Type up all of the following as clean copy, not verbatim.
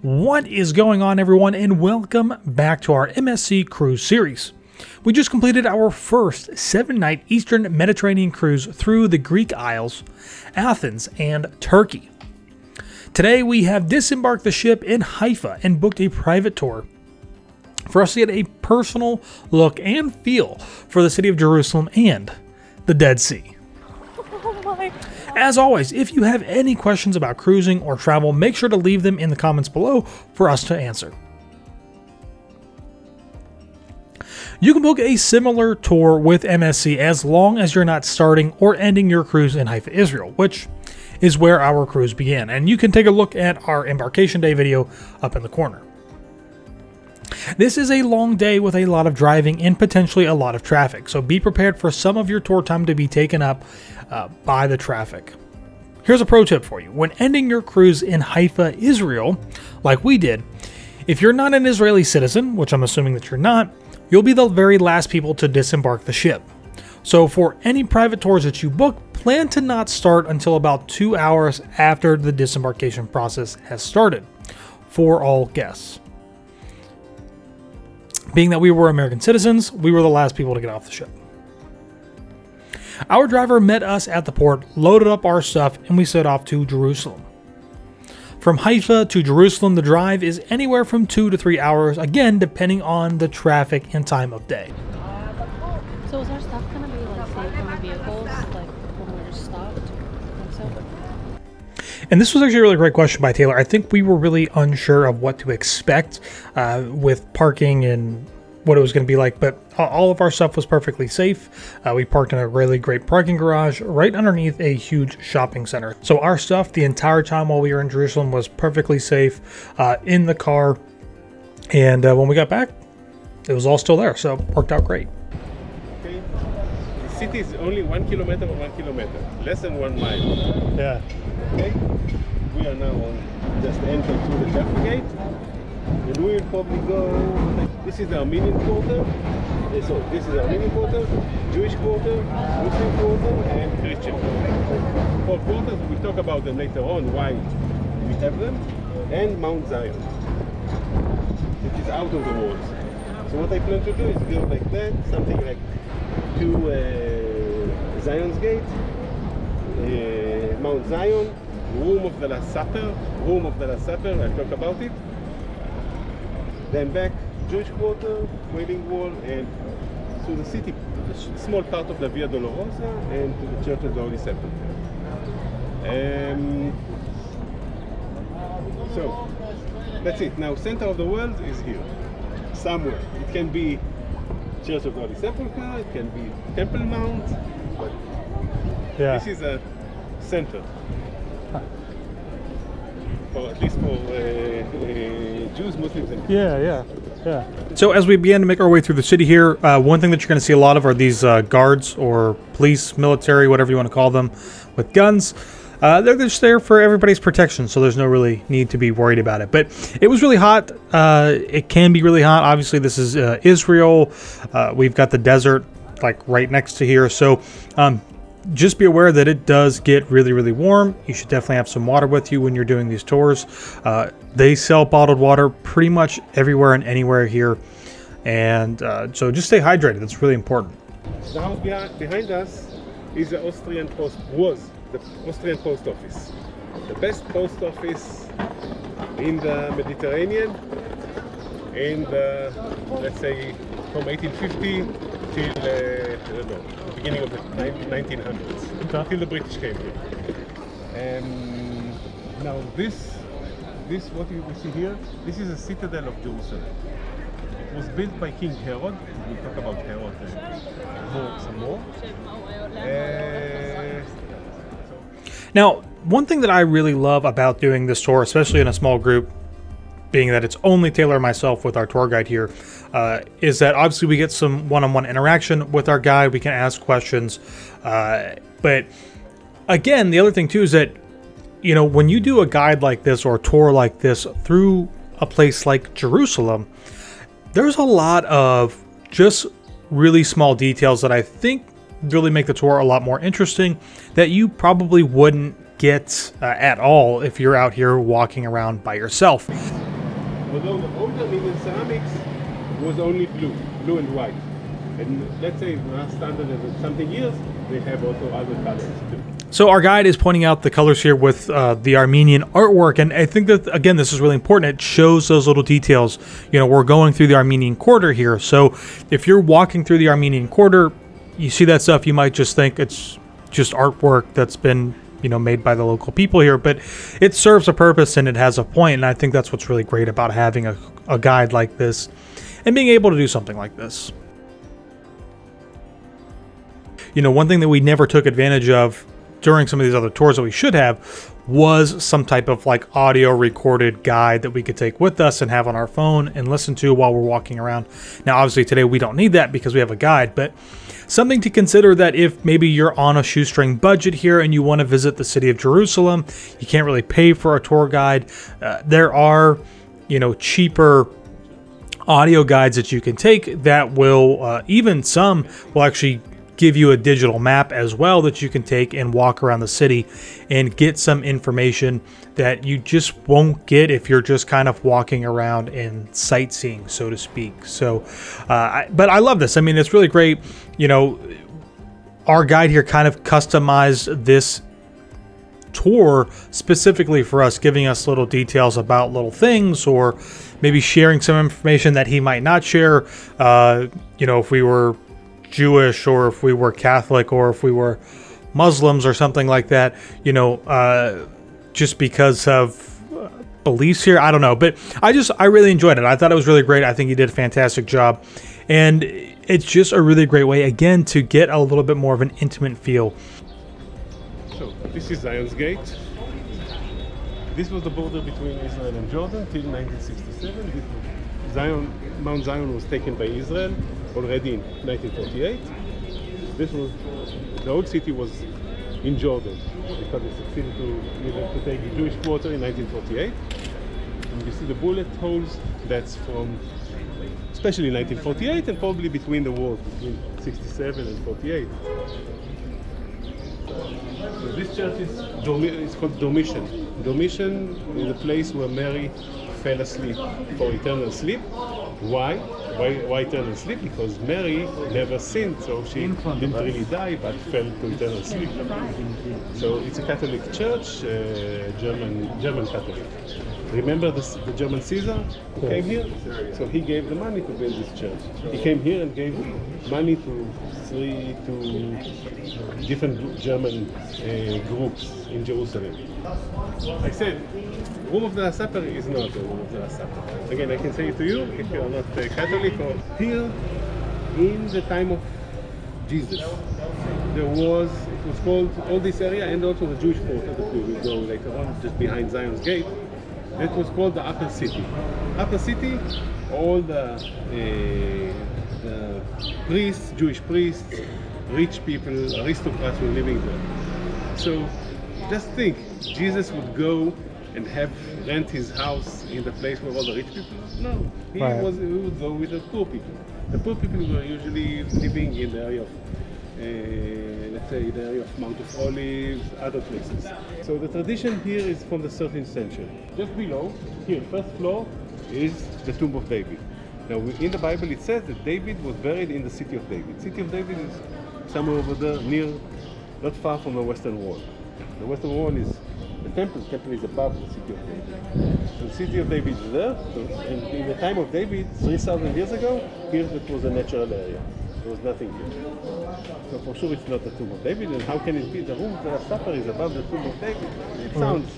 What is going on, everyone, and welcome back to our MSC cruise series. We just completed our first 7-night Eastern Mediterranean cruise through the Greek Isles, Athens, and Turkey. Today we have disembarked the ship in Haifa and booked a private tour for us to get a personal look and feel for the city of Jerusalem and the Dead Sea. Oh my God. As always, if you have any questions about cruising or travel, make sure to leave them in the comments below for us to answer. You can book a similar tour with MSC as long as you're not starting or ending your cruise in Haifa, Israel, which is where our cruise began. And you can take a look at our embarkation day video up in the corner. This is a long day with a lot of driving and potentially a lot of traffic, so be prepared for some of your tour time to be taken up by the traffic. Here's a pro tip for you. When ending your cruise in Haifa, Israel, like we did, if you're not an Israeli citizen, which I'm assuming that you're not, you'll be the very last people to disembark the ship. So for any private tours that you book, plan to not start until about 2 hours after the disembarkation process has started for all guests. Being that we were American citizens, we were the last people to get off the ship. Our driver met us at the port, loaded up our stuff, and we set off to Jerusalem. From Haifa to Jerusalem, the drive is anywhere from 2 to 3 hours, again depending on the traffic and time of day. So is our stuff gonna be like safe in the vehicles, like when we're stopped? I think so. And this was actually a really great question by Taylor. I think we were really unsure of what to expect with parking and what it was going to be like, but all of our stuff was perfectly safe. We parked in a really great parking garage right underneath a huge shopping center. So our stuff the entire time while we were in Jerusalem was perfectly safe in the car. And when we got back, it was all still there. So it worked out great. Okay. The city is only 1 kilometer or 1 kilometer, less than 1 mile. Yeah. Okay. We are now on just entering through the Jaffa gate. And we will probably go, this is the Armenian quarter, so this is the Armenian quarter, Jewish quarter, Muslim quarter, and Christian quarter. 4 quarters, we'll talk about them later on, why we have them, and Mount Zion, which is out of the walls. So what I plan to do is go like that, something like to Zion's Gate, Mount Zion, Room of the Last Supper, I'll talk about it. Then back Jewish quarter, Wailing Wall, and to the city, a small part of the Via Dolorosa, and to the Church of the Holy Sepulchre. So that's it. Now, center of the world is here, somewhere. It can be Church of the Holy Sepulchre, it can be Temple Mount, but Yeah. this is a center. Or at least for Jews, Muslims, and Yeah. So as we begin to make our way through the city here, one thing that you're going to see a lot of are these guards or police, military, whatever you want to call them, with guns. They're just there for everybody's protection, so there's no really need to be worried about it. But it was really hot. It can be really hot. Obviously, this is Israel. We've got the desert like right next to here, so just be aware that it does get really, really warm. You should definitely have some water with you when you're doing these tours. They sell bottled water pretty much everywhere and anywhere here. And so just stay hydrated. That's really important. the house behind us is the Austrian post, was the Austrian post office. The best post office in the Mediterranean, and let's say from 1850 till I don't know, the beginning of the 1900s, till the British came here. Now this what you see here, this is a citadel of Jerusalem. It was built by King Herod. We'll talk about Herod some more. Now, one thing that I really love about doing this tour, especially in a small group, being that it's only Taylor and myself with our tour guide here, is that obviously we get some one-on-one interaction with our guide. We can ask questions. But again, the other thing too is that, you know, when you do a guide like this or a tour like this through a place like Jerusalem, there's a lot of just really small details that I think really make the tour a lot more interesting that you probably wouldn't get at all if you're out here walking around by yourself. although the old Armenian ceramics was only blue and white. And let's say in the last 100 years, they have also other colors too. So our guide is pointing out the colors here with the Armenian artwork, and I think that, again, this is really important. It shows those little details. You know, we're going through the Armenian Quarter here, so if you're walking through the Armenian Quarter, you see that stuff, you might just think it's just artwork that's been, you know, made by the local people here, but it serves a purpose and it has a point, and I think that's what's really great about having a guide like this and being able to do something like this. You know, one thing that we never took advantage of during some of these other tours that we should have was some type of like audio recorded guide that we could take with us and have on our phone and listen to while we're walking around. Now, obviously today we don't need that because we have a guide, but something to consider that if maybe you're on a shoestring budget here and you want to visit the city of Jerusalem, you can't really pay for a tour guide. There are, you know, cheaper audio guides that you can take that will, even some will actually give you a digital map as well that you can take and walk around the city and get some information that you just won't get if you're just kind of walking around and sightseeing, so to speak. So, but I love this. I mean, it's really great. You know, our guide here kind of customized this tour specifically for us, giving us little details about little things, or maybe sharing some information that he might not share. You know, if we were Jewish, or if we were Catholic, or if we were Muslims or something like that, you know, just because of beliefs here. I don't know, but I really enjoyed it. I thought it was really great. I think he did a fantastic job, and it's just a really great way, again, to get a little bit more of an intimate feel. So this is Zion's Gate. This was the border between Israel and Jordan till 1967. Mount Zion was taken by Israel already in 1948. This was, the old city was in Jordan because they succeeded to take the Jewish quarter in 1948. And you see the bullet holes, that's from especially 1948 and probably between the wars, between 67 and 48. So this church is called Dormition. Dormition is a place where Mary fell asleep for eternal sleep. Why eternal sleep? Because Mary never sinned, so she didn't really die, but fell to eternal sleep. So it's a Catholic church, German Catholic. Remember the German Caesar who came here? So he gave the money to build this church. He came here and gave money to different German groups in Jerusalem. I said, Room of the Last Supper is not the Room of the Last Supper. Again, I can say it to you if you are not Catholic. Or here, in the time of Jesus, it was called, all this area, and also the Jewish quarter that we will go later on, just behind Zion's Gate. It was called the Upper City. Upper City, all the priests, Jewish priests, rich people, aristocrats were living there. So just think, Jesus would go and rent his house in the place where all the rich people? No, he would go with the poor people. The poor people were usually living in the area of, let's say, the area of Mount of Olives, other places. So the tradition here is from the 13th century. Just below, here, first floor, is the tomb of David. Now, in the Bible it says that David was buried in the city of David. City of David is somewhere over there, not far from the Western Wall. The Western Wall is the temple. The temple is above the city of David. So the city of David is there. So, and in the time of David, 3,000 years ago, here it was a natural area. There was nothing here. So for sure it's not the tomb of David. And how can it be? The Room of the Last Supper is above the tomb of David. It sounds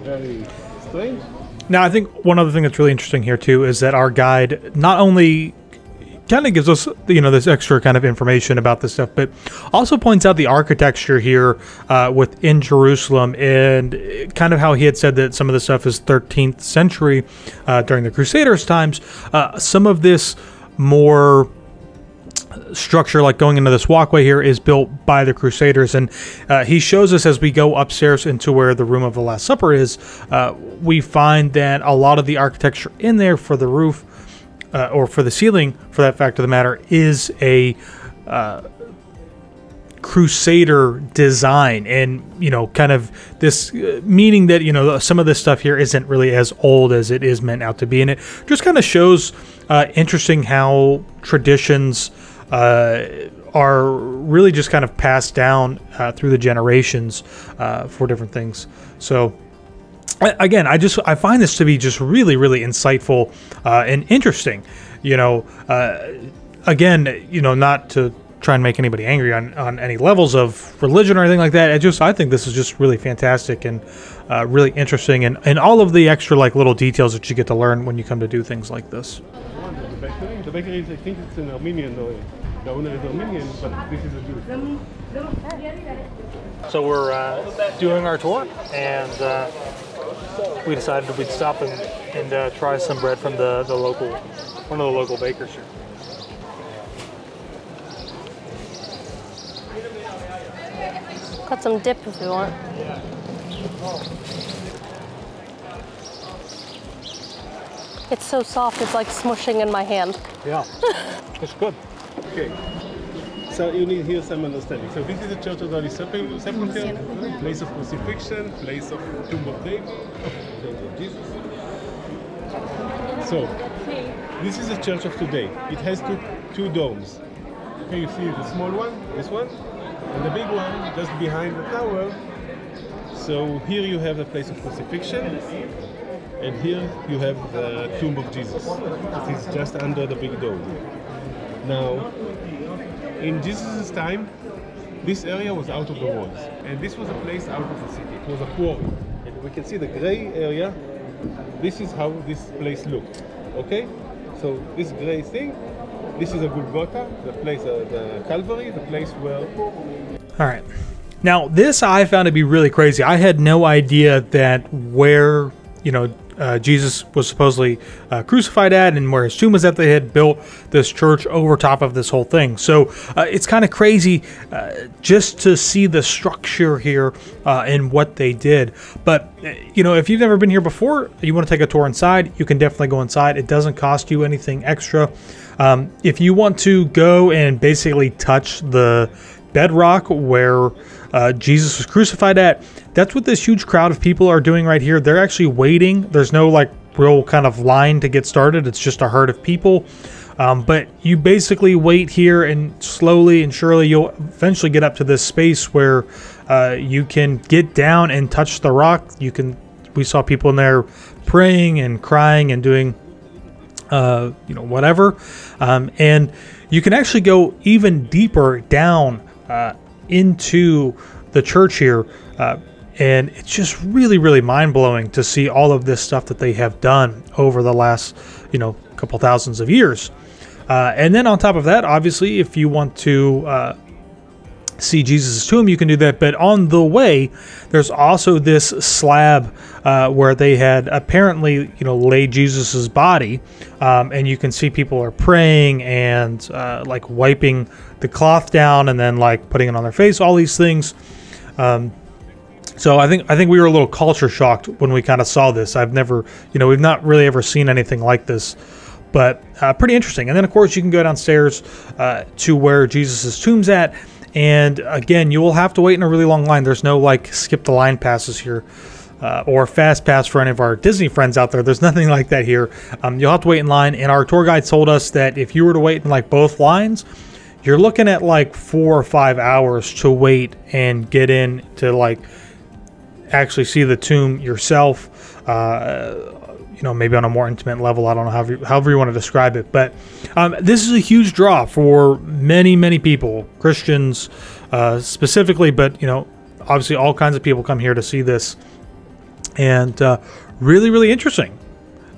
very strange. Now, I think one other thing that's really interesting here too is that our guide not only kind of gives us, you know, this extra kind of information about this stuff, but also points out the architecture here within Jerusalem, and kind of how he had said that some of the stuff is 13th century during the Crusaders' times. Some of this more structure, like going into this walkway here, is built by the Crusaders, and he shows us as we go upstairs into where the Room of the Last Supper is. We find that a lot of the architecture in there for the roof, or for the ceiling, for that fact of the matter, is a Crusader design, and kind of this meaning that some of this stuff here isn't really as old as it is meant out to be, and it just kind of shows interesting how traditions are really just kind of passed down through the generations for different things. So again, I find this to be just really, really insightful and interesting. Again, not to try and make anybody angry on any levels of religion or anything like that. I think this is just really fantastic and really interesting, and all of the extra little details that you get to learn when you come to do things like this. The bakery is, I think it's an Armenian, the owner is Armenian, but this is a Jew. So we're doing our tour, and we decided we'd stop and try some bread from one of the local bakers here. Got some dip if you want. It's so soft, it's like smushing in my hand. Yeah, it's good. Okay, so you need here some understanding. So this is the Church of the Holy Sepulchre, place of crucifixion, place of tomb of David, tomb of Jesus. So this is the church of today. It has two domes. Okay, you see the small one, this one, and the big one just behind the tower. So here you have the place of crucifixion, and here you have the tomb of Jesus. It is just under the big dome. Now, in Jesus' time, this area was out of the walls, and this was a place out of the city. It was a quarry, and we can see the gray area. This is how this place looked. Okay, so this gray thing, this is a Golgotha, the place, the Calvary, the place where. All right, now this I found to be really crazy. I had no idea that where Jesus was supposedly crucified at and where his tomb was at. They had built this church over top of this whole thing. So it's kind of crazy just to see the structure here and what they did. But, if you've never been here before, you want to take a tour inside, you can definitely go inside. It doesn't cost you anything extra. If you want to go and basically touch the bedrock where Jesus was crucified at, that's what this huge crowd of people are doing right here. They're actually waiting. There's no real kind of line to get started. It's just a herd of people. But you basically wait here, and slowly and surely you'll eventually get up to this space where you can get down and touch the rock. We saw people in there praying and crying and doing whatever. And you can actually go even deeper down into the church here, and it's just really, really mind-blowing to see all of this stuff that they have done over the last couple thousands of years. And then on top of that, obviously, if you want to see Jesus' tomb, you can do that. But on the way, there's also this slab where they had apparently laid Jesus' body, and you can see people are praying and wiping the cloth down and then putting it on their face, all these things. So I think we were a little culture shocked when we kind of saw this. I've never, we've not really ever seen anything like this, but pretty interesting. And then of course you can go downstairs to where Jesus' tomb's at. And again, you will have to wait in a really long line. There's no skip the line passes here or fast pass for any of our Disney friends out there. There's nothing like that here. You'll have to wait in line. And our tour guide told us that if you were to wait in both lines, you're looking at 4 or 5 hours to wait and get in to actually see the tomb yourself. Maybe on a more intimate level. I don't know however you want to describe it, but this is a huge draw for many, many people, Christians specifically, but obviously all kinds of people come here to see this, and really, really interesting.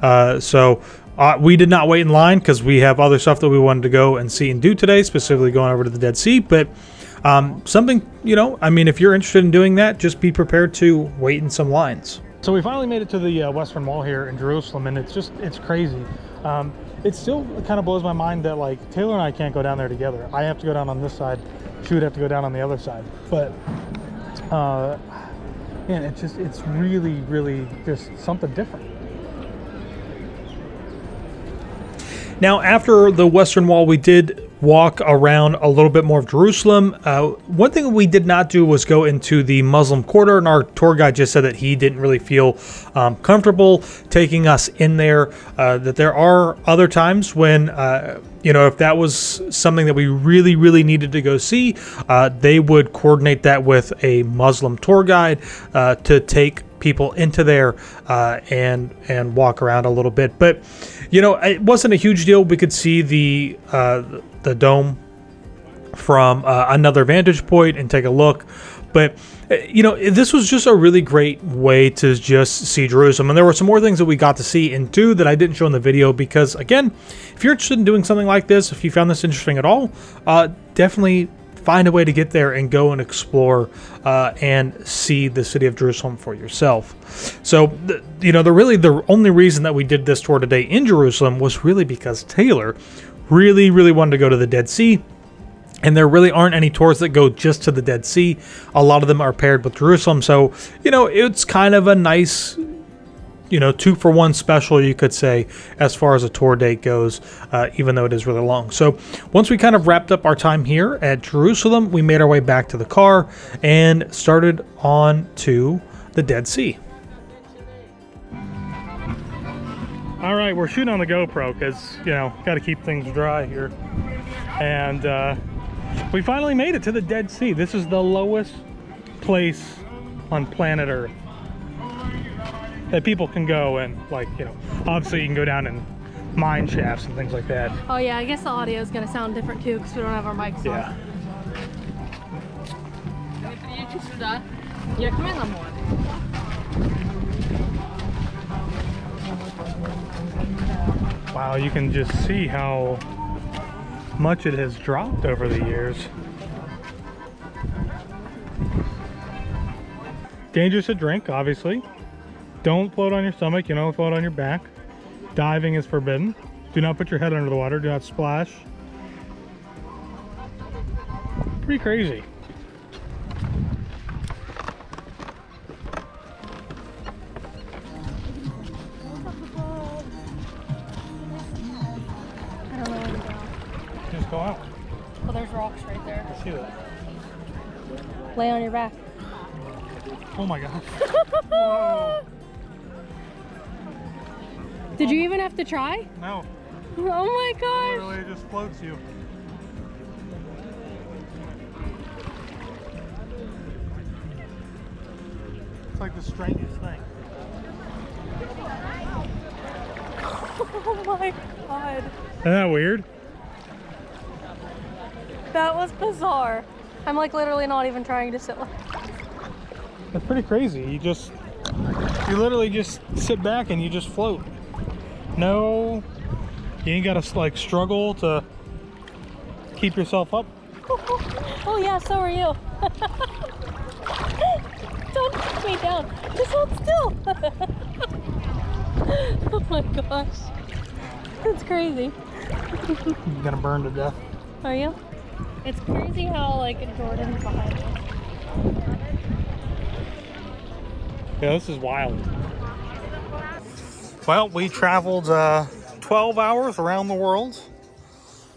So we did not wait in line because we have other stuff that we wanted to go and see and do today, specifically going over to the Dead Sea, but something, if you're interested in doing that, just be prepared to wait in some lines. So we finally made it to the Western Wall here in Jerusalem, and it's crazy. It still kind of blows my mind that Taylor and I can't go down there together. I have to go down on this side. She would have to go down on the other side. But man, it's really, really just something different. Now, after the Western Wall, we did walk around a little bit more of Jerusalem. One thing we did not do was go into the Muslim quarter, and our tour guide just said that he didn't really feel comfortable taking us in there, that there are other times when if that was something that we really needed to go see, they would coordinate that with a Muslim tour guide to take people into there and walk around a little bit. But it wasn't a huge deal. We could see the dome from another vantage point and take a look. But this was just a really great way to just see Jerusalem. And there were some more things that we got to see and do that I didn't show in the video because, again, if you're interested in doing something like this, if you found this interesting at all, definitely find a way to get there and go and explore and see the city of Jerusalem for yourself. So, the only reason that we did this tour today in Jerusalem was really because Taylor really wanted to go to the Dead Sea. And there really aren't any tours that go just to the Dead Sea. A lot of them are paired with Jerusalem. So, it's kind of a nice, 2-for-1 special, you could say, as far as a tour date goes, even though it is really long. So once we kind of wrapped up our time here at Jerusalem, we made our way back to the car and started on to the Dead Sea. All right, we're shooting on the GoPro because, got to keep things dry here. And we finally made it to the Dead Sea. This is the lowest place on planet Earth that people can go and, obviously you can go down in mine shafts and things like that. Oh yeah, I guess the audio is going to sound different too because we don't have our mics on. Wow, you can just see how much it has dropped over the years. Dangerous to drink, obviously. Don't float on your stomach, float on your back. Diving is forbidden. Do not put your head under the water. Do not splash. Pretty crazy. I don't know where to go. Just go out. Well, there's rocks right there. I see that. Lay on your back. Oh my gosh. Whoa. Did you even have to try? No. Oh my gosh. It literally just floats you. It's like the strangest thing. Oh my god. Isn't that weird? That was bizarre. I'm literally not even trying to sit like That's pretty crazy. You literally just sit back and you just float. No, you ain't gotta struggle to keep yourself up. Oh yeah, so are you. Don't push me down. Just hold still. Oh my gosh. That's crazy. You're gonna burn to death. Are you? It's crazy how Jordan's behind me. Yeah, this is wild. Well, we traveled 12 hours around the world.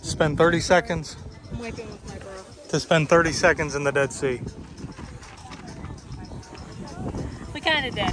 Spend 30 seconds. I'm wiping with my bro. To spend 30 seconds in the Dead Sea. We kind of did.